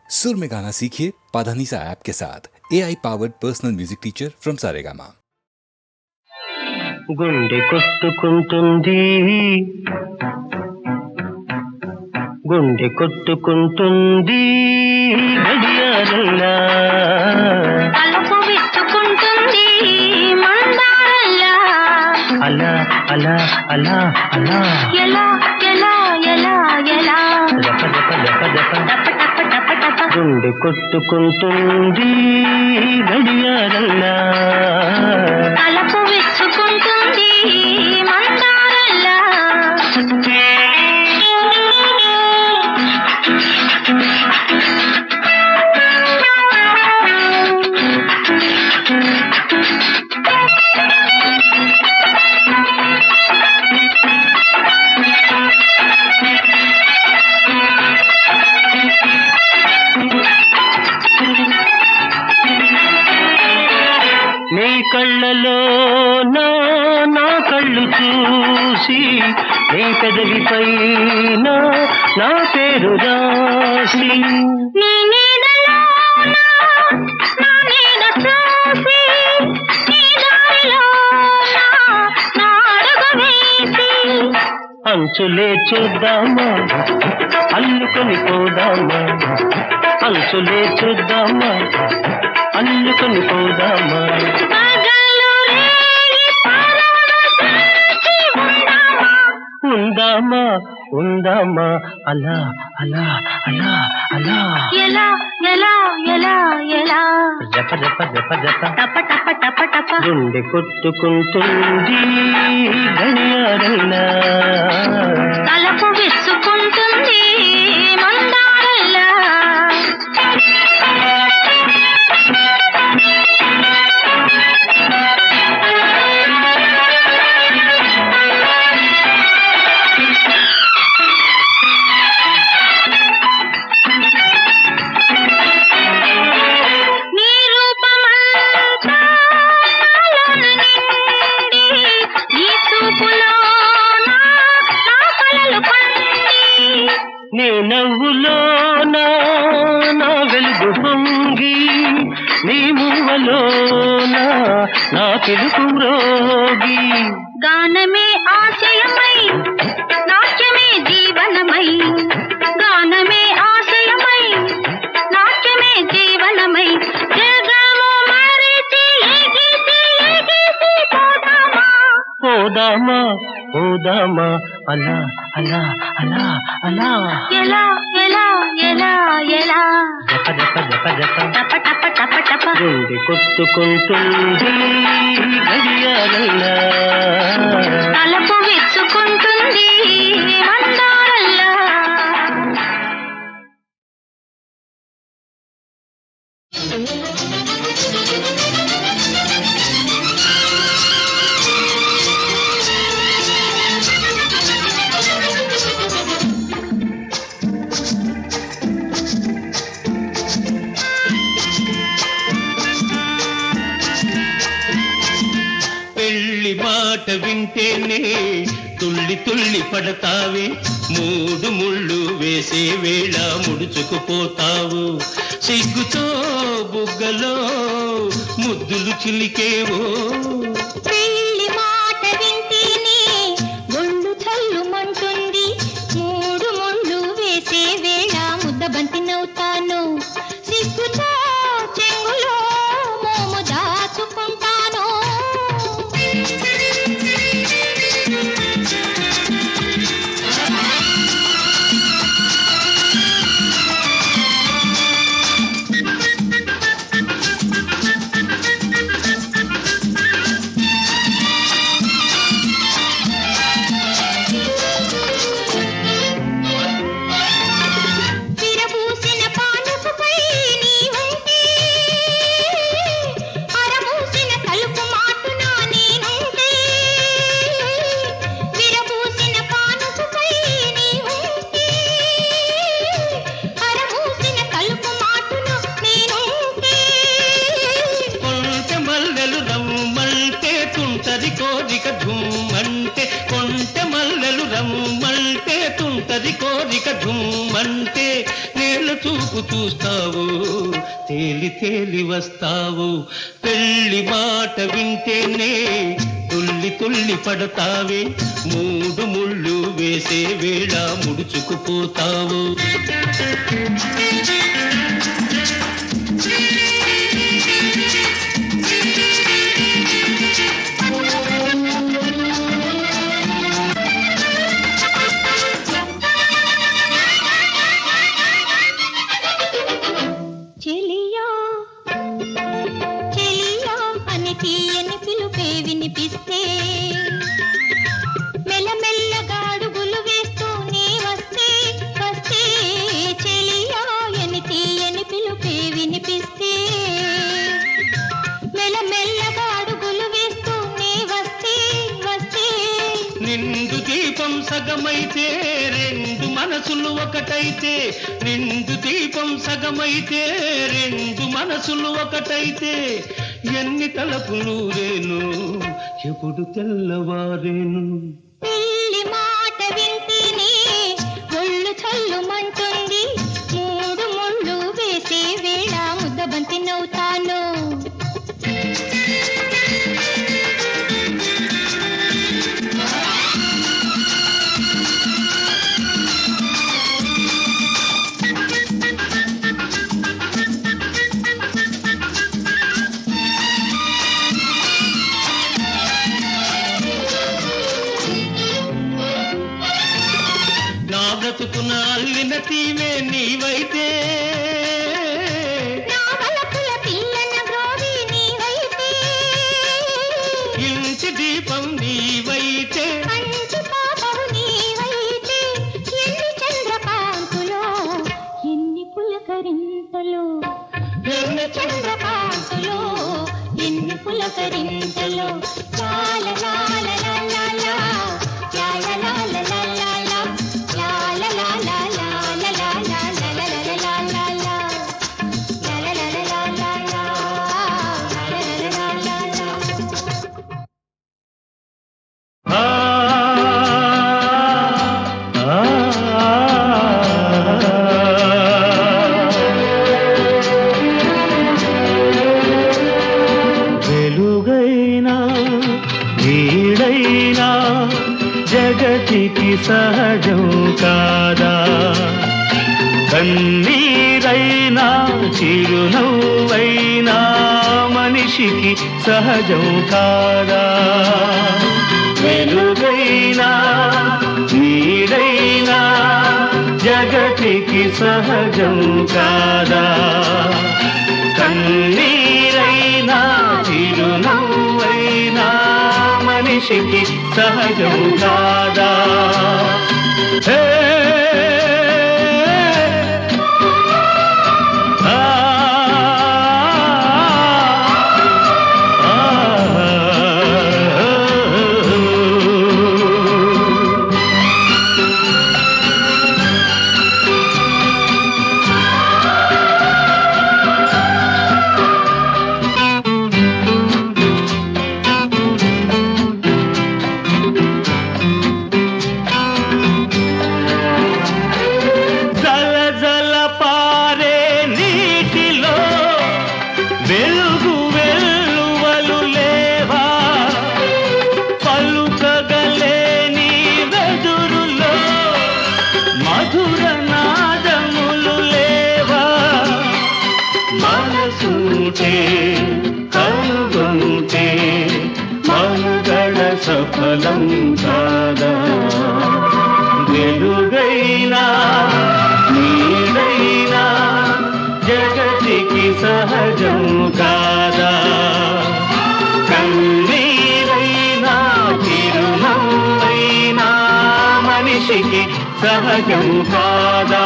सुर में गाना सीखिए पाधानीसा ऐप के साथ AI powered personal music teacher from Saregama. గుండె కొట్టుకుంటుంది గుండె కొట్టుకుంటుంది గడియారంలా తలకు విచ్చుకుంటుంది మందారంలా అలా అలా అలా అలా ఎలా ఎలా ఎలా ఎలా జప జప జప జప టప టప టప టప గుండె కొట్టుకుంటుంది గడియారంలా తలకు విచ్చుకుంటుంది మందారంలా నీ కళ్ళలో నా కళ్ళు చూసి నీ పెదవిపై నా పేరు రాసి నీ నీడలో నా నీడ చూసి నీ దారిలో నా అడుగు వేసి అంచులే చూద్దామా అల్లుకొని పోదామా అంచులే చూద్దామా అల్లుకొని పోదామా పగలు రేగి పరవశించి ఉందామా ఉందామా అలా అలా అలా అలా ఎలా ఎలా ఎలా ఎలా జప జప జప జప టప టప టప టప గుండె కొట్టుకుంటుంది గడియారంలా తలకు విచ్చుకుంటుంది మందారంలా నీ రూపమంతా నాలోన నిండి నీ చూపులో నా కలలు పండి నీ నవ్వులో నా వెలుగు పొంగి నీ మువ్వలో నా పిలుపు రోగి గానమే ఆశయమై నాట్యమే జీవనమై గానమే ఆశయమై నాట్యమే జీవనమై జగము మరిచి ఎగిసి ఎగిసి పోదామా పోదామా పోదామా అలా అలా అలా అలా ఎలా ఎలా ఎలా ఎలా జప జప జప జప టప టప టప టప గుండె కొట్టుకుంటుంది గడియారంలా తలకు విచ్చుకుంటుంది మందారంలా పెళ్లి మాట వింటేనే తుళ్ళి తుళ్ళి పడతావే మూడు ముళ్ళు వేసే వేళ ముడుచుకుపోతావు సిగ్గుతో బుగ్గలో ముద్దులు చిలికేవో పెళ్లి మాట వింటేనే ఒళ్ళు చల్లుమంటుంది మూడు ముళ్ళు వేసే వేళ ముద్దబంతి నవ్వుతాను సిగ్గుతో చెంగులో మోము దాచుకుంటాను వైపు చూస్తావు తేలి తేలి వస్తావు పెళ్లి మాట వింటేనే తుల్లి తుల్లి పడతావే మూడు ముళ్ళు వేసే వేళ ముడుచుకుపోతావు వినిపిస్తే మెల్లమెల్లగా అడుగులు వేస్తూనే వస్తే వస్తే చెలియా అని తీయని పిలుపే వినిపిస్తే మెల్లమెల్లగా అడుగులు వేస్తూనే వస్తే వస్తే నిండు దీపం సగమైతే రెండు మనసులు ఒకటైతే నిండు దీపం సగమైతే రెండు మనసులు ఒకటైతే ఎన్ని తలపులు రేను ఎప్పుడు తెల్లవారేను పెళ్లి మాట వింటేనే ఒళ్ళు చల్లుమంటుంది మూడు ముళ్ళు వేసే వేళ ముద్దబంతి నవ్వుతాను బ్రతుకున అల్లిన తీవే నీవైతే నా వలపుల పిల్లన గ్రోవి నీవైతే ఇంటి దీపం నీవైతే కంచి పాపవు నీవైతే ఎన్ని చంద్రకాంతులో ఎన్ని పులకరింతలు ఎన్ని చంద్రకాంతులో ఎన్ని పులకరింతలు లాల లాల లాల లాల లాల లాల వెలుగైనా నీడైనా జగతికి సహజం కాదా కన్నీరైనా చిరునవ్వైనా మనిషికి సహజం కాదా వెలుగైనా నీడైనా జగతికి సహజం కాదా కన్నీరైనా చిరునవ్వైనా మనిషికి సహజం కాదా హే కనుగొంటే మనుగడ సఫలం కాదా వెలుగైనా నీడైనా జగతికి సహజం కాదా కన్నీరైనా చిరునవ్వైనా మనిషికి సహజం కాదా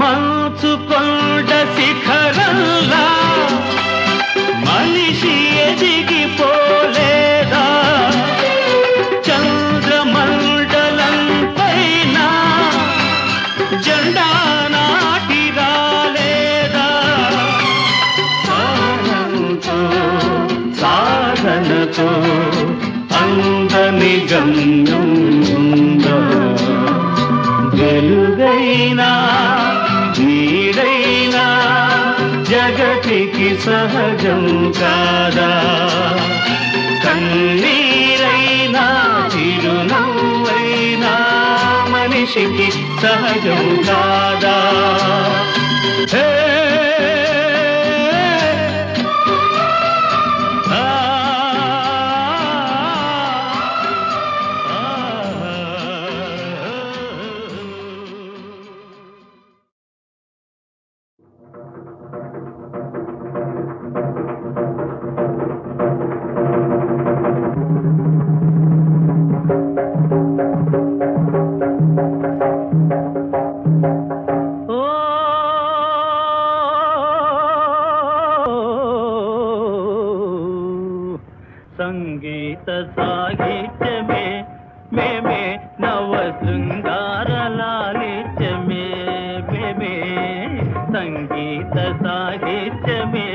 మంచుకొండ శిఖరంలా మనిషి ఎదిగిపోలేదా అంటూ అందని గమ్యం ఉందా? వెలుగైనా నీడైనా జగతికి సహజం కాదా? కన్నీరైనా చిరునవ్వైనా మనిషికి సహజం కాదా? హే సంగీత సాహిత్యమే మేమే నవ శృంగార లాలిత్యమే మేమే సంగీత సాహిత్యమే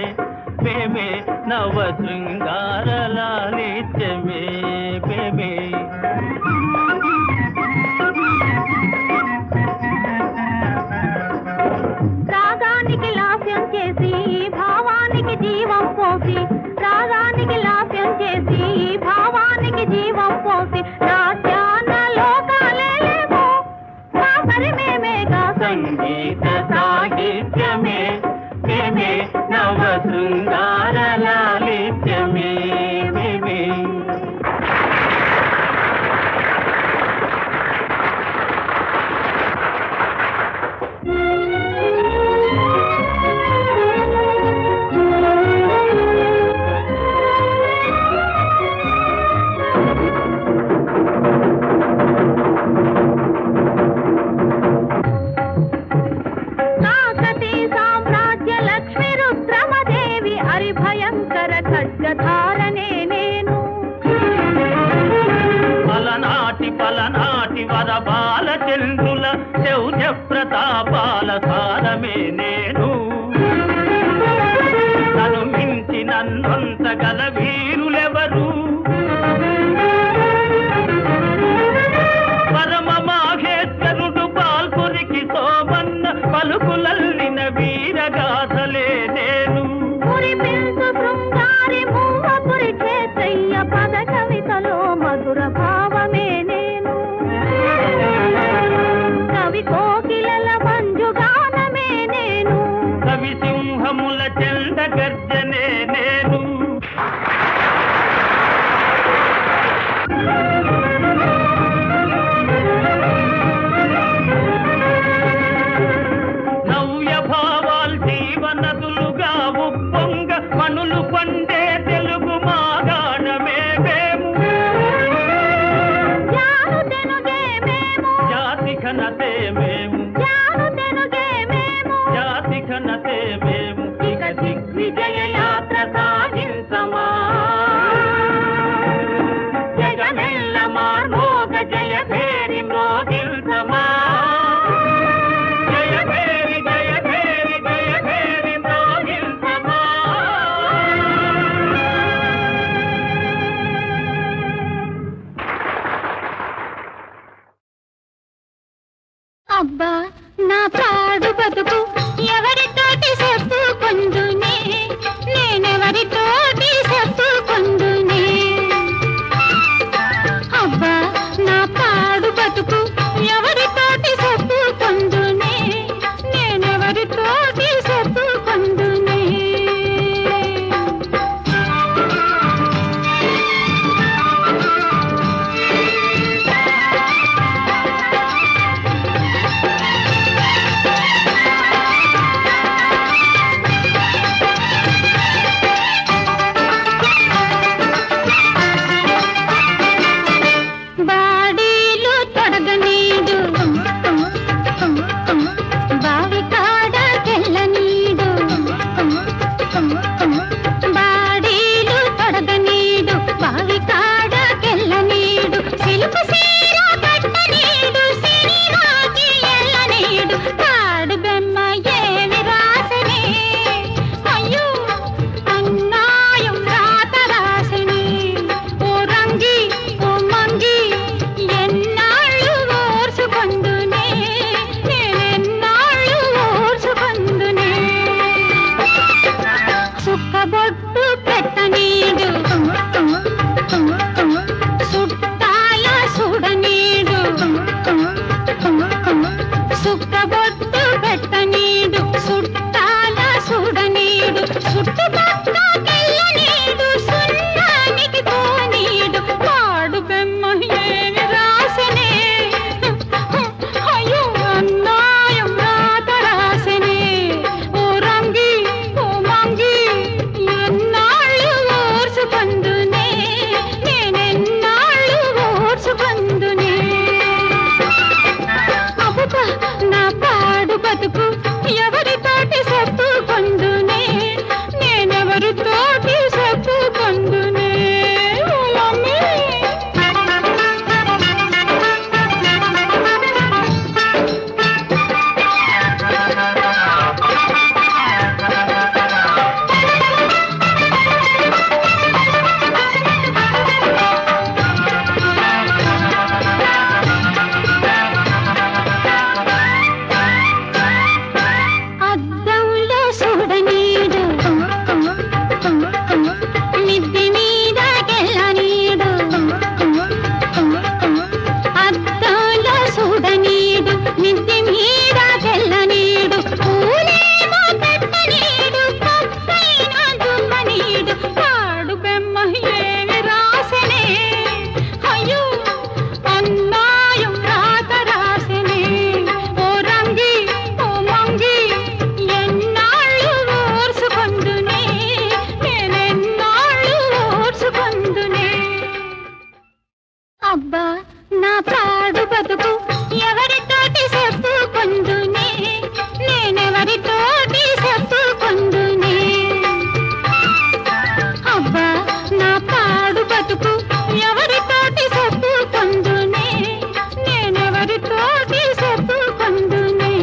మేమే నవ శృంగార లాలిత్యమే మేమే రాగానికి లాస్యం చేసి భావానికి జీవం పోసి రాగానికి లాస్యం చేసి భావానికి జీవం పోసి నాట్యాన లోకాలేమో మా పరి మేమేగా సంగీత సాహిత్యమే మేమే నవ శృంగార లాలిత్యమే మేమే పలనాటి వరబాల చంద్రుల శౌర్య ప్రతాపాల సారమే నేను నన్ను మించి నన్నంత గల వీరులెవరు పరమ మాహేశ్వరుడు పాల్పురికి సోమన్న పలుకులల్లిన వీరగాథలే నేను పద కవితలో మధుర భావమే నేను కవి కోకిలల మంజుగానమే నేను కవి సింహముల చెండ గర్జనే నేను నవ్య భావాల్ జీవనదులుగా ఉప్పొంగ మనులు పండే తెలుగు మాగాణమే మేము జాతి ఘనతే మేము జాతి ఘనతే మేము ఇక దిగ్విజయ యాత్ర సాగించమా జగమెల్ల మార్మోగ జయ భేరి మ్రోగించమా జయ భేరి జయ భేరి జయ భేరి మ్రోగించమా అబ్బా నా ప్రాడు బతుకు ఎవరితోటి చెప్పుకొందునే నేనెవరితోటి చెప్పుకొందునే అబ్బా నా ప్రాడు బతుకు ఎవరితోటి చెప్పుకొందునే నేనెవరితోటి చెప్పుకొందునే సుక్కబొట్టు పెట్టనీడు సుట్టాల సుడనీడు చుట్టుపక్క తెల్లనీడు సున్నానికి పోనీడు పాడు బెమ్మ ఏమి రాసనే అయ్యో అన్నాయం రాత రాసనే ఓ రంగి ఓ మంగి ఎన్నాళ్ళు ఓర్చుకొందునే నేనెన్నాళ్ళు ఓర్చుకొందునే అబ్బా నా పాడు బతుకు ఎవరితోటి చెప్పుకొందునే నేనెవరితోటి చెప్పుకొందునే ఓ మమ్మీ అద్దంలో చూడనీడు మిద్ది మీద కెళ్ళనీడు అద్దంలో చూడనీడు మిద్ది మీద కెళ్ళనీడు పూలేమో పెట్టనీడు పప్పైన దుమ్మనీడు పాడు బెమ్మ ఏమి రాసనే అయ్యో అన్నాయం రాత రాసనే ఓ రంగి ఓ మంగి ఎన్నాళ్ళు ఓర్చుకొందునే నేనెన్నాళ్ళు ఓర్చుకొందునే అబ్బా నా పాడు బతుకు ఎవరితోటి చెప్పుకొందునే నేనెవరితోటి చెప్పుకొందునే అబ్బా నా పాడు బతుకు ఎవరితోటి చెప్పుకొందునే నేనెవరితోటి చెప్పుకొందునే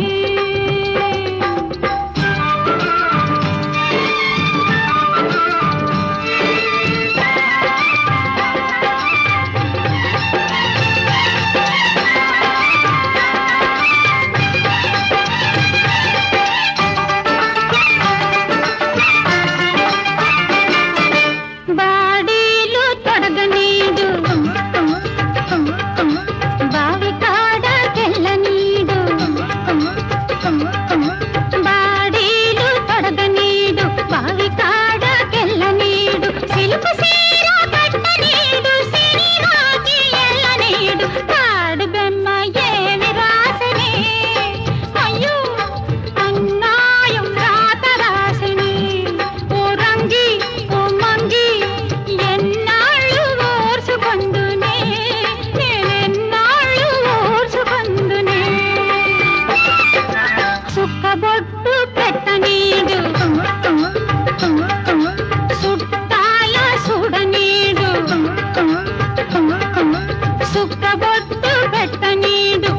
బాడీలు తొడగనీడు బావి కాడకెళ్ళనీడు బాడీలు తొడగనీడు బావి కాడకెళ్ళనీడు సిలుకు సీర కట్టనీడు సినిమాకి ఎల్లనీడు పాడు బెమ్మ ఏమి రాసనే అయ్యో అన్నాయం రాత రాసనే ఓ రంగి ఓ మంగి ఎన్నాళ్ళు ఓర్చుకొందునే నేనెన్నాళ్ళు ఓర్చుకొందునే సుక్కబొట్టు పెట్టనీడు సుట్టాల సుడనీడు సుక్కబొట్టు పెట్టనీడు